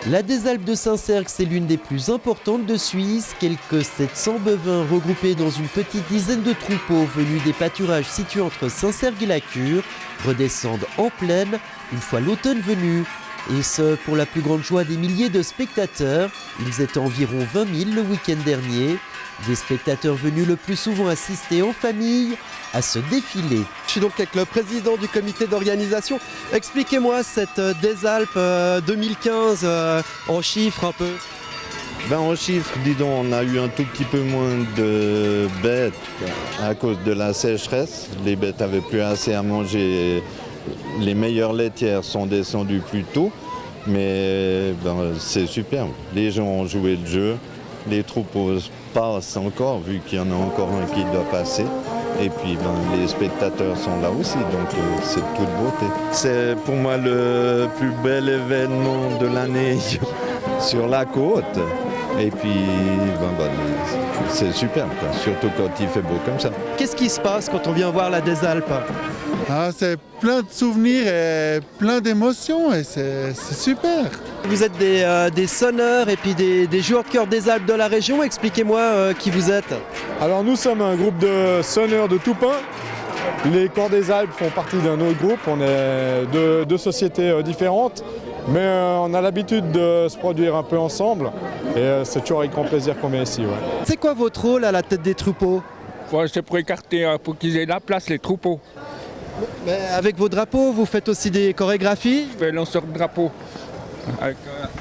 La des Alpes de Saint-Cergue, c'est l'une des plus importantes de Suisse. Quelques 700 bovins regroupés dans une petite dizaine de troupeaux venus des pâturages situés entre Saint-Cergue et la Cure redescendent en plaine une fois l'automne venu. Et ce, pour la plus grande joie des milliers de spectateurs. Ils étaient environ 20 000 le week-end dernier. Des spectateurs venus le plus souvent assister en famille à ce défilé. Je suis donc avec le président du comité d'organisation. Expliquez-moi cette des Alpes 2015 en chiffres un peu. En chiffres, dis donc, on a eu un tout petit peu moins de bêtes à cause de la sécheresse. Les bêtes n'avaient plus assez à manger. Les meilleures laitières sont descendues plus tôt, mais c'est superbe. Les gens ont joué le jeu, les troupeaux passent encore, vu qu'il y en a encore un qui doit passer. Et puis les spectateurs sont là aussi, donc c'est de toute beauté. C'est pour moi le plus bel événement de l'année sur la côte. Et puis c'est superbe, quoi, surtout quand il fait beau comme ça. Qu'est-ce qui se passe quand on vient voir la des Alpes ? C'est plein de souvenirs et plein d'émotions et c'est super. Vous êtes des sonneurs et puis des joueurs de chœur des Alpes de la région. Expliquez-moi qui vous êtes. Alors nous sommes un groupe de sonneurs de Toupin. Les Chœurs des Alpes font partie d'un autre groupe. On est deux sociétés différentes, mais on a l'habitude de se produire un peu ensemble. Et c'est toujours avec grand plaisir qu'on vient ici. Ouais. C'est quoi votre rôle à la tête des troupeaux ? C'est pour écarter, pour qu'ils aient la place, les troupeaux. Mais avec vos drapeaux, vous faites aussi des chorégraphies ? Je fais lanceur de drapeaux,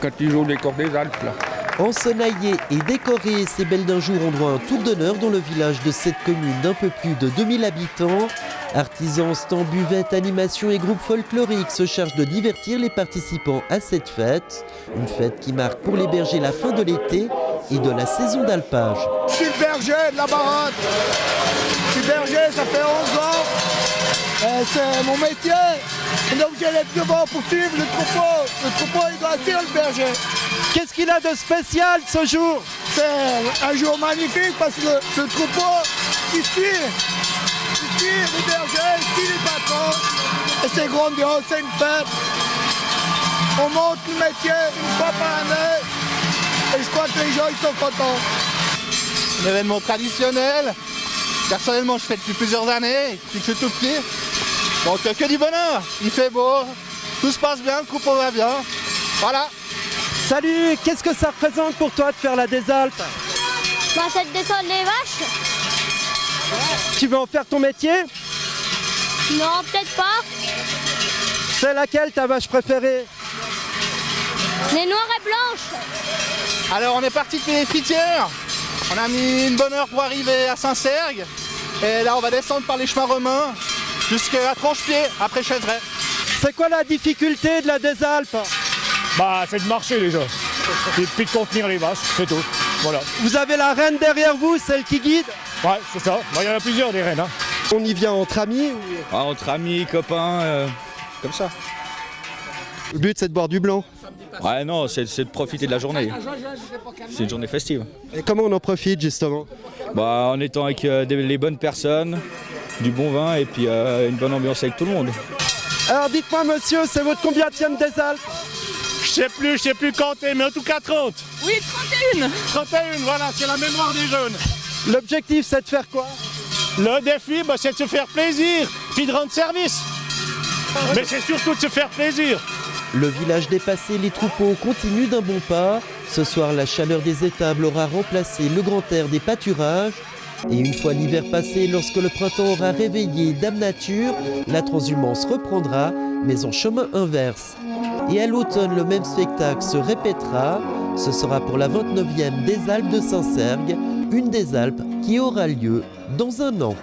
quand ils jouent les Chœurs des Alpes. Là. Ensoleillés et décorés, ces belles d'un jour ont droit à un tour d'honneur dans le village de cette commune d'un peu plus de 2000 habitants. Artisans, stands, buvettes, animations et groupes folkloriques se chargent de divertir les participants à cette fête. Une fête qui marque pour les bergers la fin de l'été et de la saison d'alpage. Je suis le berger de la Barotte. Je suis berger, ça fait 11 ans. C'est mon métier. Donc j'ai les devants pour suivre le troupeau. Le troupeau, il doit suivre le berger. Qu'est-ce qu'il a de spécial ce jour ? C'est un jour magnifique parce que le troupeau, il suit les bergers, il suit les patrons. Et c'est grandiose, c'est une fête. On monte le métier une fois par année. Et je crois que les gens, ils sont contents. Un événement traditionnel. Personnellement, je fais depuis plusieurs années, depuis que je suis tout petit. Donc que du bonheur. Il fait beau, tout se passe bien, le troupeau va bien. Voilà. Salut, qu'est-ce que ça représente pour toi de faire la des Alpes ? C'est de descendre les vaches. Tu veux en faire ton métier ? Non, peut-être pas. C'est laquelle ta vache préférée ? Les noires et blanches. Alors on est parti depuis les fritières. On a mis une bonne heure pour arriver à Saint-Cergue. Et là on va descendre par les chemins romains jusqu'à Tranche-Pied, après Chevray. C'est quoi la difficulté de la des Alpes ? C'est de marcher déjà. Et puis de contenir les vaches, c'est tout. Voilà. Vous avez la reine derrière vous, celle qui guide ? Ouais, c'est ça. Il y en a plusieurs des reines. On y vient entre amis ou... Entre amis, copains, comme ça. Le but c'est de boire du blanc. Ouais, non, c'est de profiter de la journée. C'est une journée festive. Et comment on en profite justement ? En étant avec les bonnes personnes, du bon vin et puis une bonne ambiance avec tout le monde. Alors dites-moi monsieur, c'est votre combienième des Alpes ? Je sais plus compter, mais en tout cas 30. Oui, 31. 31, voilà, c'est la mémoire des jeunes. L'objectif c'est de faire quoi ? Le défi, c'est de se faire plaisir, puis de rendre service. Mais c'est surtout de se faire plaisir. Le village dépassé, les troupeaux continuent d'un bon pas. Ce soir, la chaleur des étables aura remplacé le grand air des pâturages. Et une fois l'hiver passé, lorsque le printemps aura réveillé Dame Nature, la transhumance reprendra, mais en chemin inverse. Et à l'automne, le même spectacle se répétera. Ce sera pour la 29e des Alpes de Saint-Cergue, une des Alpes qui aura lieu dans un an.